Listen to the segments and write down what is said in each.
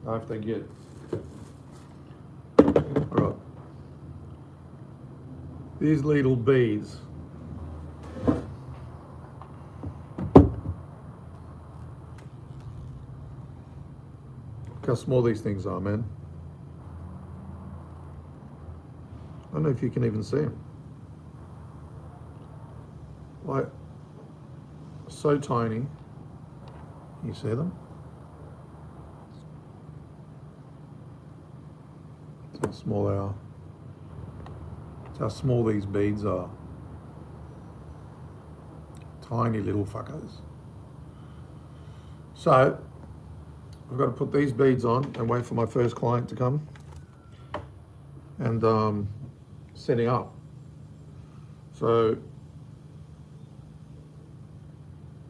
I have to get. All right. These little beads. Look how small these things are, man. I don't know if you can even see them. Like, so tiny. You see them? That's how small they are. That's how small these beads are. Tiny little fuckers. So, I've got to put these beads on and wait for my first client to come. And setting up. So,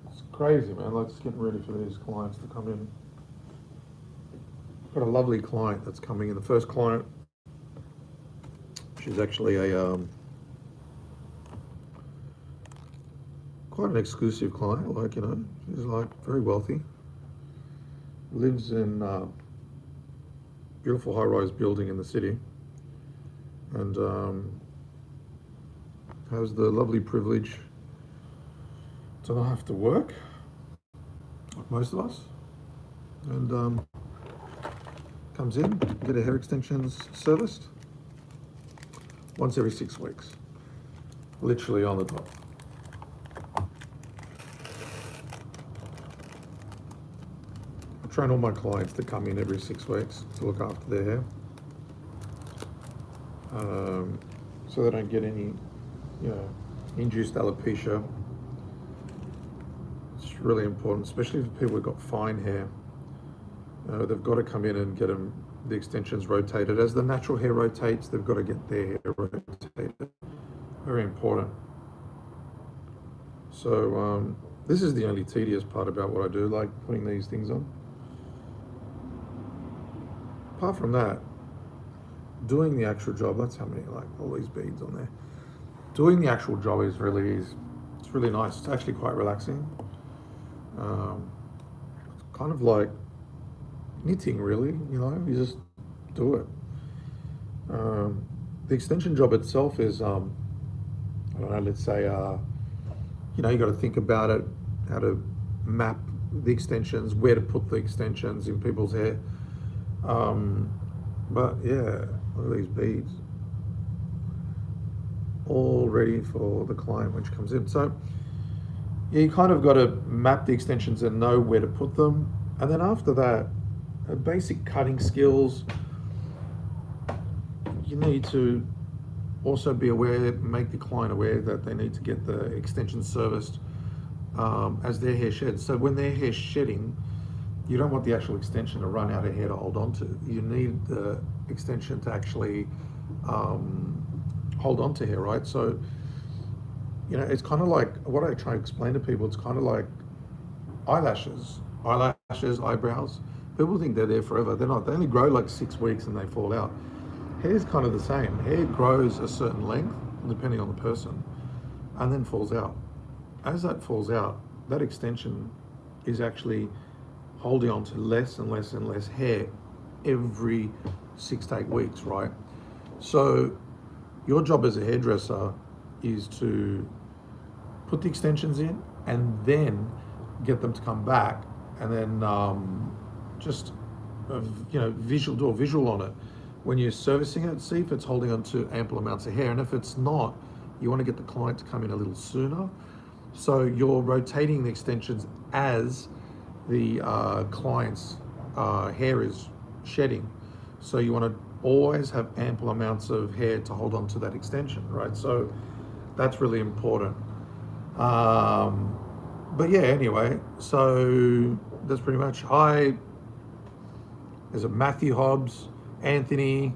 it's crazy, man. Like, just getting ready for these clients to come in. I've got a lovely client that's coming in. The first client, she's actually a quite an exclusive client. Like, you know, she's like very wealthy. Lives in a beautiful high-rise building in the city, and has the lovely privilege to not have to work, like most of us, and comes in, get her hair extensions serviced once every 6 weeks, literally on the top. I train all my clients to come in every 6 weeks to look after their hair, so they don't get any, you know, induced alopecia. It's really important, especially for people who've got fine hair. They've got to come in and get the extensions rotated. As the natural hair rotates, they've got to get their hair rotated. Very important. So this is the only tedious part about what I do, like putting these things on. Apart from that, doing the actual job, that's how many, like all these beads on there. Doing the actual job is really easy. It's really nice. It's actually quite relaxing. It's kind of like knitting, really, you know, you just do it. The extension job itself is, I don't know, let's say, you know, you got to think about it, how to map the extensions, where to put the extensions in people's hair. But yeah, look at these beads. All ready for the client when she comes in. So yeah, you kind of got to map the extensions and know where to put them. And then after that, basic cutting skills. You need to also be aware, make the client aware that they need to get the extension serviced as their hair sheds. So when their hair's shedding, you don't want the actual extension to run out of hair to hold on to. You need the extension to actually hold on to hair, right? So, you know, it's kind of like, what I try to explain to people, it's kind of like eyelashes, eyebrows. People think they're there forever. They're not. They only grow like 6 weeks and they fall out. Hair's kind of the same. Hair grows a certain length, depending on the person, and then falls out. As that falls out, that extension is actually holding on to less and less and less hair every 6 to 8 weeks, right? So your job as a hairdresser is to put the extensions in and then get them to come back, and then just you know, do a visual on it. When you're servicing it, see if it's holding on to ample amounts of hair, and if it's not, you want to get the client to come in a little sooner. So you're rotating the extensions as the client's hair is shedding. So you want to always have ample amounts of hair to hold on to that extension, right? So that's really important. But yeah, anyway, so that's pretty much. There's a Matthew Hobbs, Anthony,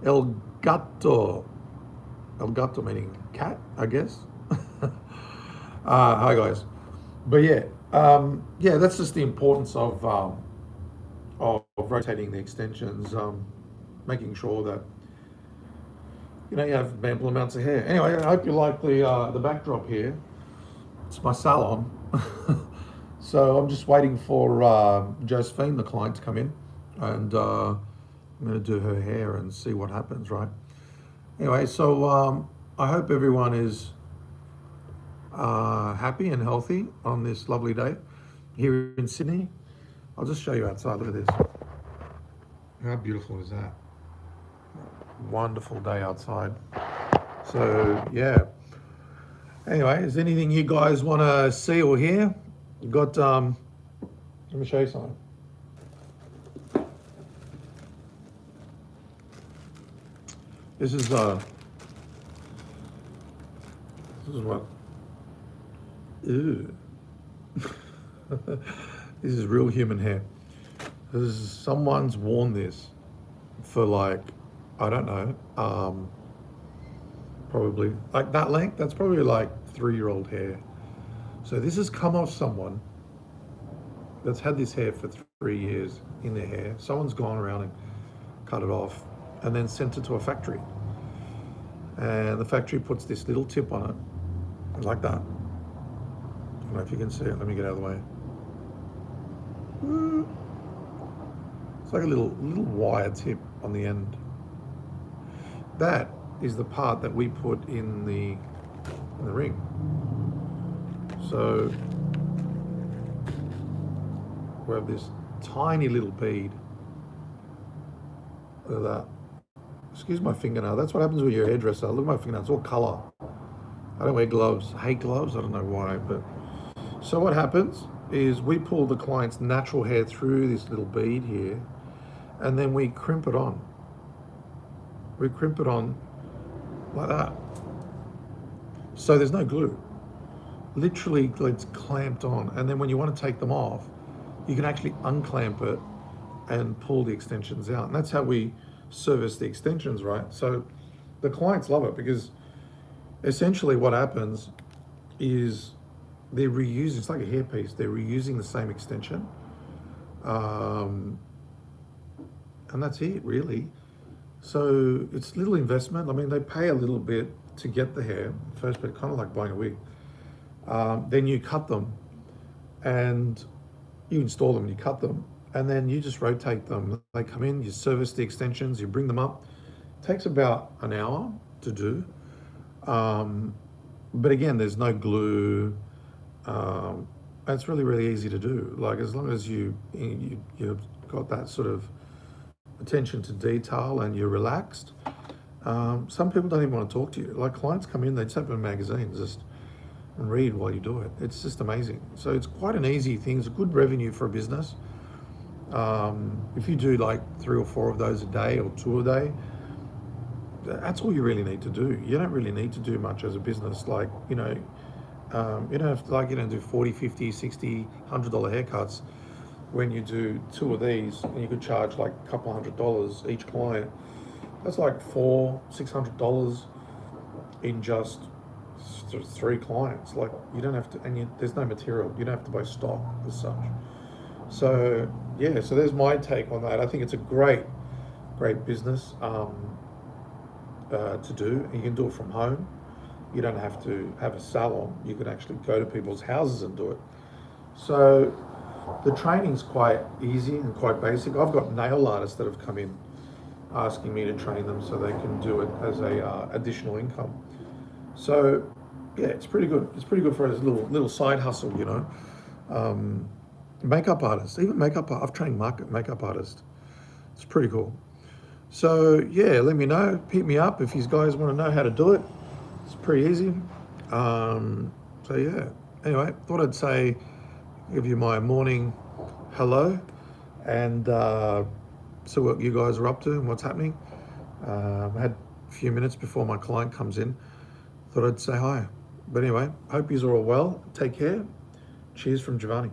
El Gato meaning cat, I guess. Hi guys. But yeah, that's just the importance of rotating the extensions, making sure that, you know, you have ample amounts of hair. Anyway, I hope you like the backdrop here. It's my salon. So I'm just waiting for Josephine, the client, to come in. and I'm going to do her hair and see what happens, right? Anyway, so I hope everyone is happy and healthy on this lovely day here in Sydney. I'll just show you outside. Look at this. How beautiful is that? Wonderful day outside. So, yeah. Anyway, is there anything you guys want to see or hear? You got, let me show you something. This is what, ew. This is real human hair. Someone's worn this for like, I don't know, probably like that length. That's probably like 3-year-old hair. So this has come off someone that's had this hair for 3 years in their hair. Someone's gone around and cut it off and then sent it to a factory. And the factory puts this little tip on it, like that. I don't know if you can see it. Let me get out of the way. It's like a little wire tip on the end. That is the part that we put in the ring. So we have this tiny little bead. Look at that. Excuse my fingernail. That's what happens when you're a hairdresser. Look at my fingernail. It's all color. I don't wear gloves. I hate gloves. I don't know why. But so what happens is we pull the client's natural hair through this little bead here, and then we crimp it on. We crimp it on like that. So there's no glue. Literally, it's clamped on. And then when you want to take them off, you can actually unclamp it and pull the extensions out. And that's how we service the extensions, right? So the clients love it because essentially what happens is they're reusing, it's like a hairpiece, they're reusing the same extension. And that's it, really. So it's little investment. I mean, they pay a little bit to get the hair first, but kind of like buying a wig. Then you cut them and you install them and you cut them, and then you just rotate them. They come in, you service the extensions, you bring them up. It takes about an hour to do. But again, there's no glue. It's really, really easy to do. Like as long as you've got that sort of attention to detail and you're relaxed. Some people don't even want to talk to you. Like clients come in, they just open a magazine and read while you do it. It's just amazing. So it's quite an easy thing. It's a good revenue for a business. If you do like 3 or 4 of those a day or 2 a day, that's all you really need to do. You don't really need to do much as a business. Like, you don't have to do 40, 50, 60, $100 haircuts when you do 2 of these, and you could charge like a couple $100 each client. That's like $400-$600 in just 3 clients. Like you don't have to, and there's no material. You don't have to buy stock as such. So yeah, so there's my take on that. I think it's a great business to do. You can do it from home. You don't have to have a salon. You can actually go to people's houses and do it. So the training's quite easy and quite basic. I've got nail artists that have come in asking me to train them so they can do it as a additional income. So yeah, it's pretty good. It's pretty good for a little side hustle, Makeup artists, even I've trained makeup artists. It's pretty cool. So yeah, let me know. Hit me up if you guys want to know how to do it. It's pretty easy. So yeah. Anyway, thought I'd give you my morning hello and see what you guys are up to and what's happening. I had a few minutes before my client comes in. Thought I'd say hi. But anyway, hope you're all well. Take care. Cheers from Giovanni.